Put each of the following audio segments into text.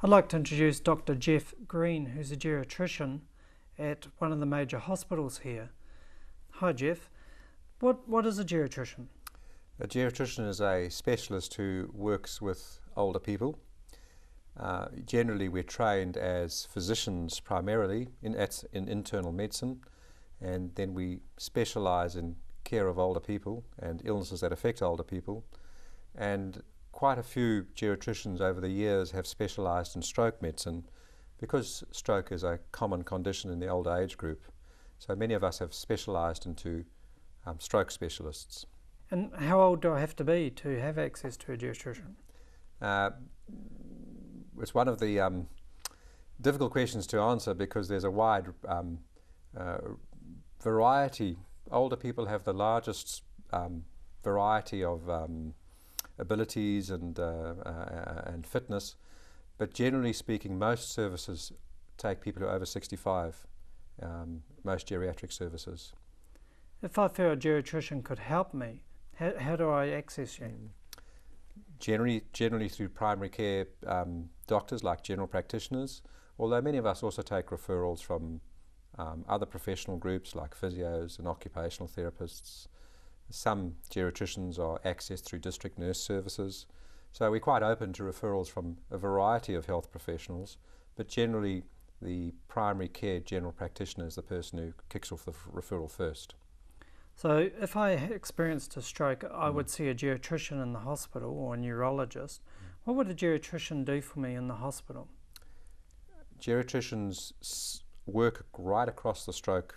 I'd like to introduce Dr. Jeff Green, who's a geriatrician at one of the major hospitals here. Hi Jeff, what is a geriatrician? A geriatrician is a specialist who works with older people. Generally we're trained as physicians primarily in internal medicine, and then we specialise in care of older people and illnesses that affect older people. And quite a few geriatricians over the years have specialised in stroke medicine because stroke is a common condition in the older age group. So many of us have specialised into stroke specialists. And how old do I have to be to have access to a geriatrician? It's one of the difficult questions to answer because there's a wide variety. Older people have the largest variety of abilities and fitness, but generally speaking, most services take people who are over 65, most geriatric services. If I feel a geriatrician could help me, how do I access you? Generally through primary care doctors like general practitioners, although many of us also take referrals from other professional groups like physios and occupational therapists. Some geriatricians are accessed through district nurse services. So we're quite open to referrals from a variety of health professionals, but generally the primary care general practitioner is the person who kicks off the referral first. So if I experienced a stroke, I would see a geriatrician in the hospital or a neurologist. What would a geriatrician do for me in the hospital? Geriatricians work right across the stroke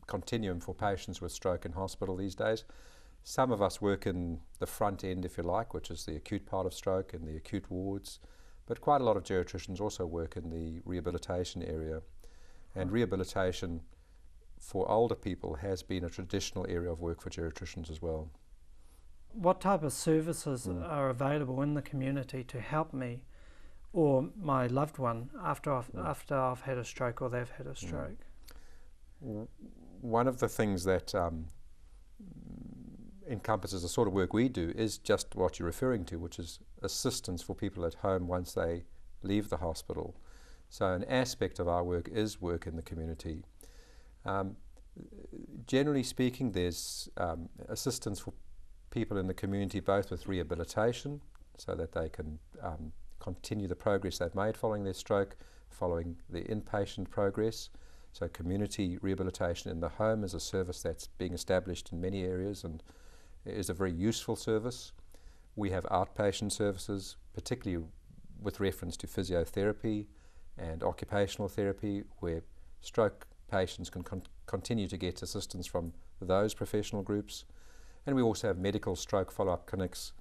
continuum for patients with stroke in hospital these days. Some of us work in the front end, if you like, which is the acute part of stroke in the acute wards, but quite a lot of geriatricians also work in the rehabilitation area. And rehabilitation for older people has been a traditional area of work for geriatricians as well. What type of services are available in the community to help me or my loved one after I've had a stroke or they've had a stroke? One of the things that encompasses the sort of work we do is just what you're referring to, which is assistance for people at home once they leave the hospital. So an aspect of our work is work in the community. Generally speaking, there's assistance for people in the community both with rehabilitation so that they can continue the progress they've made following their stroke, following the inpatient progress. So community rehabilitation in the home is a service that's being established in many areas and is a very useful service. We have outpatient services, particularly with reference to physiotherapy and occupational therapy, where stroke patients can continue to get assistance from those professional groups. And we also have medical stroke follow-up clinics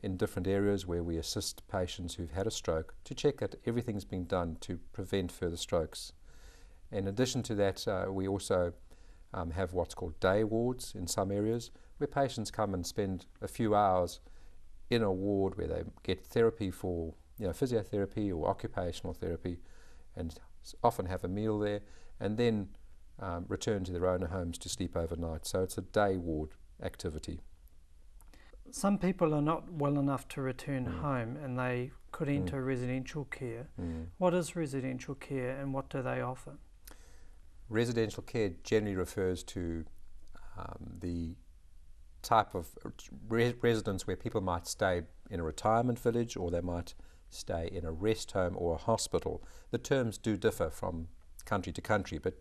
in different areas where we assist patients who've had a stroke to check that everything's being done to prevent further strokes. In addition to that, we also have what's called day wards in some areas, where patients come and spend a few hours in a ward where they get therapy for physiotherapy or occupational therapy, and often have a meal there, and then return to their own homes to sleep overnight. So it's a day ward activity. Some people are not well enough to return home and they could enter residential care. What is residential care and what do they offer? Residential care generally refers to the type of residence where people might stay in a retirement village, or they might stay in a rest home or a hospital. The terms do differ from country to country, but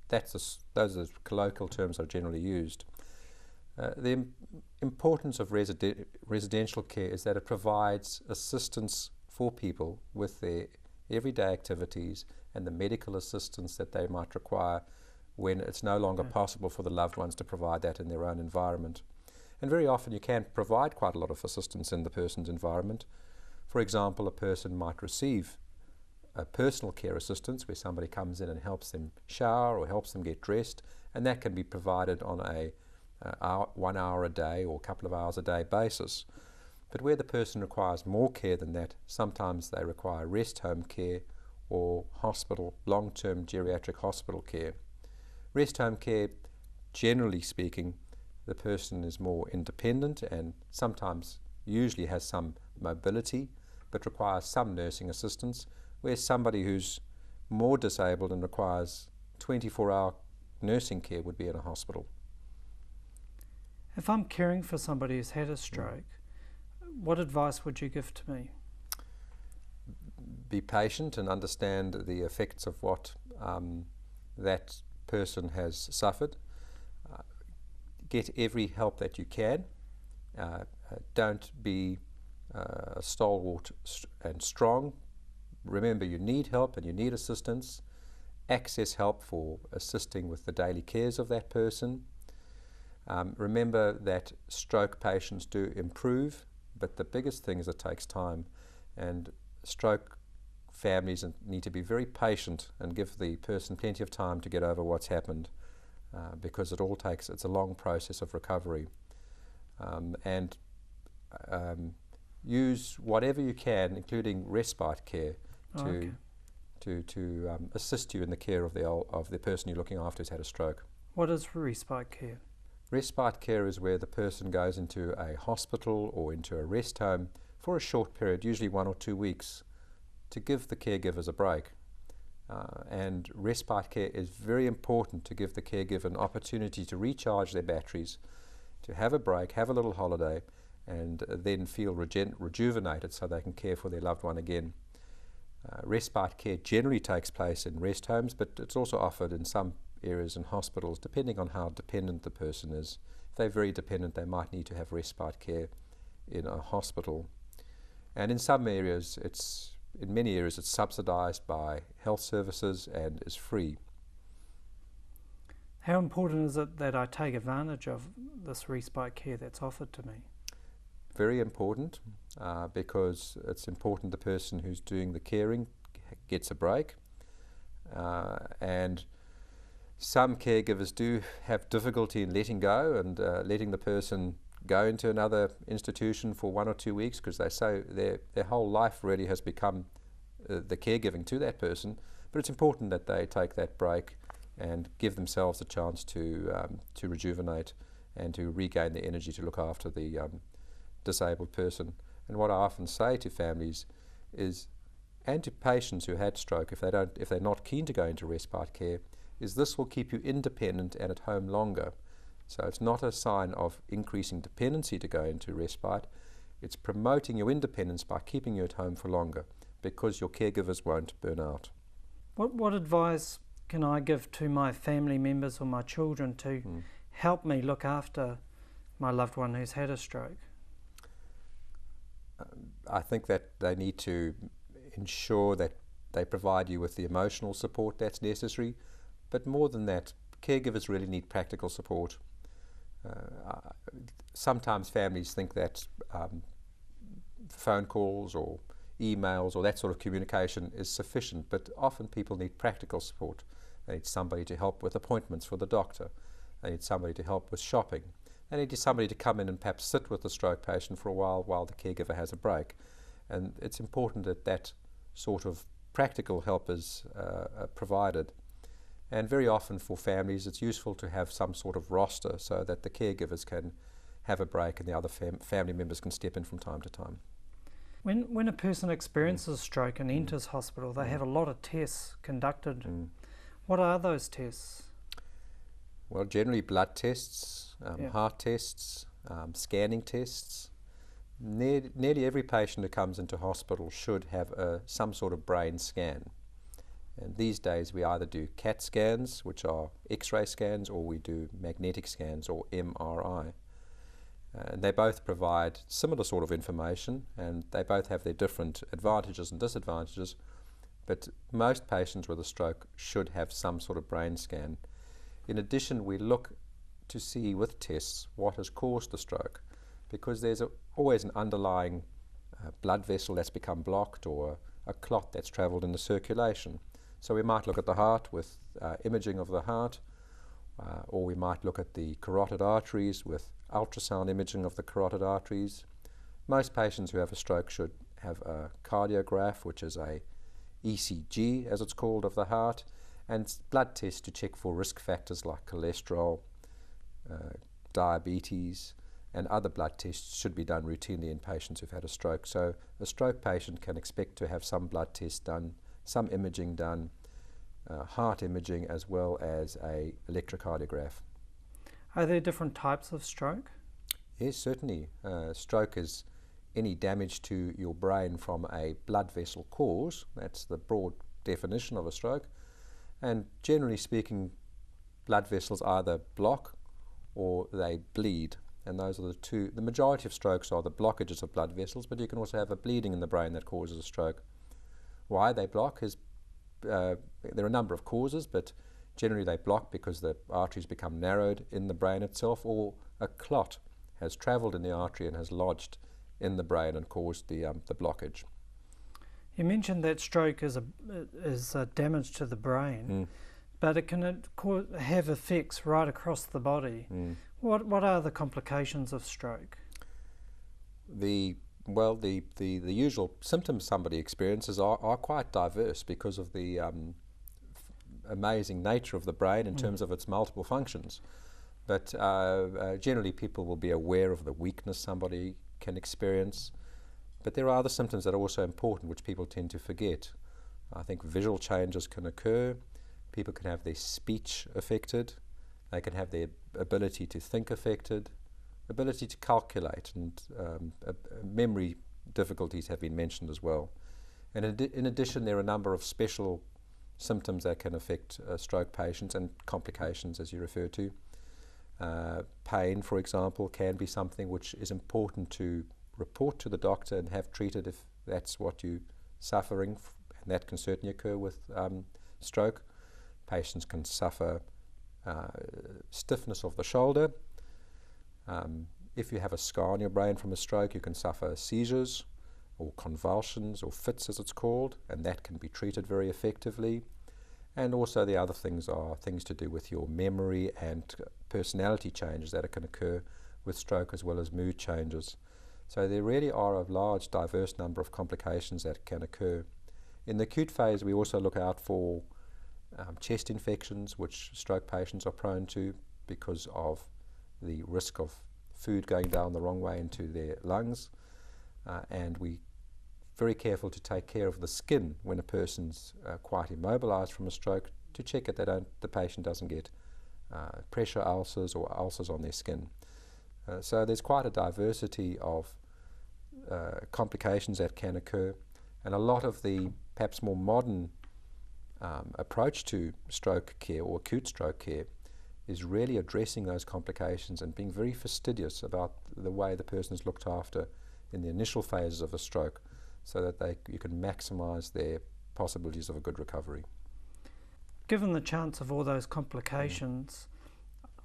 those are the colloquial terms that are generally used. The importance of residential care is that it provides assistance for people with their everyday activities and the medical assistance that they might require when it's no longer possible for the loved ones to provide that in their own environment. And very often you can provide quite a lot of assistance in the person's environment. For example, a person might receive a personal care assistance where somebody comes in and helps them shower or helps them get dressed, and that can be provided on a 1 hour a day or a couple of hours a day basis. But where the person requires more care than that, sometimes they require rest home care or hospital, long-term geriatric hospital care. Rest home care, generally speaking, the person is more independent and sometimes usually has some mobility, but requires some nursing assistance, whereas somebody who's more disabled and requires 24-hour nursing care would be in a hospital. If I'm caring for somebody who's had a stroke, what advice would you give to me? Be patient and understand the effects of what that person has suffered. Get every help that you can. Don't be stalwart and strong. Remember, you need help and you need assistance. Access help for assisting with the daily cares of that person. Remember that stroke patients do improve, but the biggest thing is it takes time, and stroke families need to be very patient and give the person plenty of time to get over what's happened, because it's a long process of recovery. And use whatever you can, including respite care, to assist you in the care of the person you're looking after who's had a stroke. What is respite care? Respite care is where the person goes into a hospital or into a rest home for a short period, usually 1 or 2 weeks, to give the caregivers a break. And respite care is very important to give the caregiver an opportunity to recharge their batteries, to have a break, have a little holiday, and then feel rejuvenated so they can care for their loved one again. Respite care generally takes place in rest homes, but it's also offered in some areas in hospitals, depending on how dependent the person is. If they're very dependent, they might need to have respite care in a hospital. And in many areas it's subsidized by health services and is free. How important is it that I take advantage of this respite care that's offered to me? Very important, because it's important the person who's doing the caring gets a break. And some caregivers do have difficulty in letting go and letting the person go into another institution for 1 or 2 weeks, because they say their whole life really has become the caregiving to that person. But it's important that they take that break and give themselves a chance to rejuvenate and to regain the energy to look after the disabled person. And what I often say to families is, and to patients who had stroke, if they're not keen to go into respite care, is this will keep you independent and at home longer. So it's not a sign of increasing dependency to go into respite. It's promoting your independence by keeping you at home for longer, because your caregivers won't burn out. What advice can I give to my family members or my children to help me look after my loved one who's had a stroke? I think that they need to ensure that they provide you with the emotional support that's necessary, but more than that, caregivers really need practical support. Sometimes families think that phone calls or emails or that sort of communication is sufficient, but often people need practical support. They need somebody to help with appointments for the doctor. They need somebody to help with shopping. They need somebody to come in and perhaps sit with the stroke patient for a while the caregiver has a break. And it's important that that sort of practical help is provided. And very often for families, it's useful to have some sort of roster so that the caregivers can have a break and the other family members can step in from time to time. When a person experiences stroke and enters hospital, they have a lot of tests conducted. What are those tests? Well, generally blood tests, heart tests, scanning tests. Nearly every patient who comes into hospital should have some sort of brain scan. And these days we either do CAT scans, which are X-ray scans, or we do magnetic scans, or MRI. And they both provide similar sort of information, and they both have their different advantages and disadvantages, but most patients with a stroke should have some sort of brain scan. In addition, we look to see with tests what has caused the stroke, because there's always an underlying blood vessel that's become blocked or a clot that's travelled in the circulation. So we might look at the heart with imaging of the heart, or we might look at the carotid arteries with ultrasound imaging of the carotid arteries. Most patients who have a stroke should have a cardiograph, which is a ECG, as it's called, of the heart, and blood tests to check for risk factors like cholesterol, diabetes, and other blood tests should be done routinely in patients who've had a stroke. So a stroke patient can expect to have some blood tests done, some imaging done, heart imaging, as well as a electrocardiograph. Are there different types of stroke? Yes, certainly. Stroke is any damage to your brain from a blood vessel cause. That's the broad definition of a stroke. And generally speaking, blood vessels either block or they bleed. And those are the two. The majority of strokes are the blockages of blood vessels, but you can also have a bleeding in the brain that causes a stroke. Why they block is, there are a number of causes, but generally they block because the arteries become narrowed in the brain itself, or a clot has travelled in the artery and has lodged in the brain and caused the blockage. You mentioned that stroke is damage to the brain, but it can have effects right across the body. What are the complications of stroke? The usual symptoms somebody experiences are quite diverse because of the amazing nature of the brain in terms of its multiple functions. But generally people will be aware of the weakness somebody can experience. But there are other symptoms that are also important, which people tend to forget. I think visual changes can occur. People can have their speech affected. They can have their ability to think affected, ability to calculate, and memory difficulties have been mentioned as well. And in addition, there are a number of special symptoms that can affect stroke patients and complications, as you refer to. Pain, for example, can be something which is important to report to the doctor and have treated if that's what you're suffering, and that can certainly occur with stroke. Patients can suffer stiffness of the shoulder. If you have a scar on your brain from a stroke, you can suffer seizures or convulsions or fits, as it's called, and that can be treated very effectively. And also the other things are things to do with your memory and personality changes that can occur with stroke, as well as mood changes. So there really are a large, diverse number of complications that can occur. In the acute phase, we also look out for chest infections, which stroke patients are prone to because of the risk of food going down the wrong way into their lungs. And we're very careful to take care of the skin when a person's quite immobilized from a stroke, to check that the patient doesn't get pressure ulcers or ulcers on their skin. So there's quite a diversity of complications that can occur, and a lot of the perhaps more modern approach to stroke care or acute stroke care is really addressing those complications and being very fastidious about the way the person is looked after in the initial phases of a stroke, so that you can maximize their possibilities of a good recovery. Given the chance of all those complications,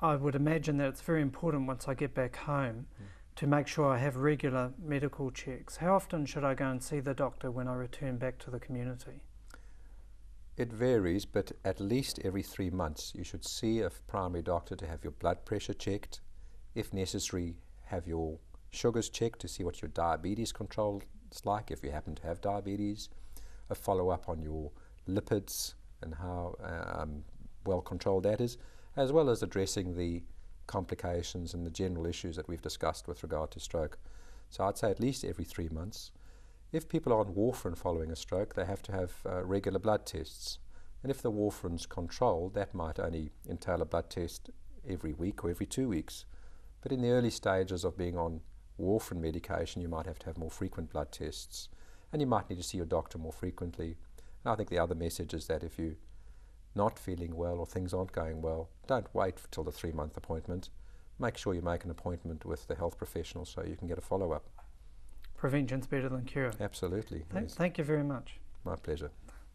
I would imagine that it's very important once I get back home to make sure I have regular medical checks. How often should I go and see the doctor when I return back to the community? It varies, but at least every 3 months you should see a primary doctor to have your blood pressure checked. If necessary, have your sugars checked to see what your diabetes control is like, if you happen to have diabetes. A follow-up on your lipids and how well controlled that is, as well as addressing the complications and the general issues that we've discussed with regard to stroke. So I'd say at least every 3 months. If people are on warfarin following a stroke, they have to have regular blood tests. And if the warfarin's controlled, that might only entail a blood test every week or every 2 weeks. But in the early stages of being on warfarin medication, you might have to have more frequent blood tests, and you might need to see your doctor more frequently. And I think the other message is that if you're not feeling well or things aren't going well, don't wait till the 3-month appointment. Make sure you make an appointment with the health professional so you can get a follow-up. Prevention's better than cure. Absolutely. Yes. Thank you very much. My pleasure.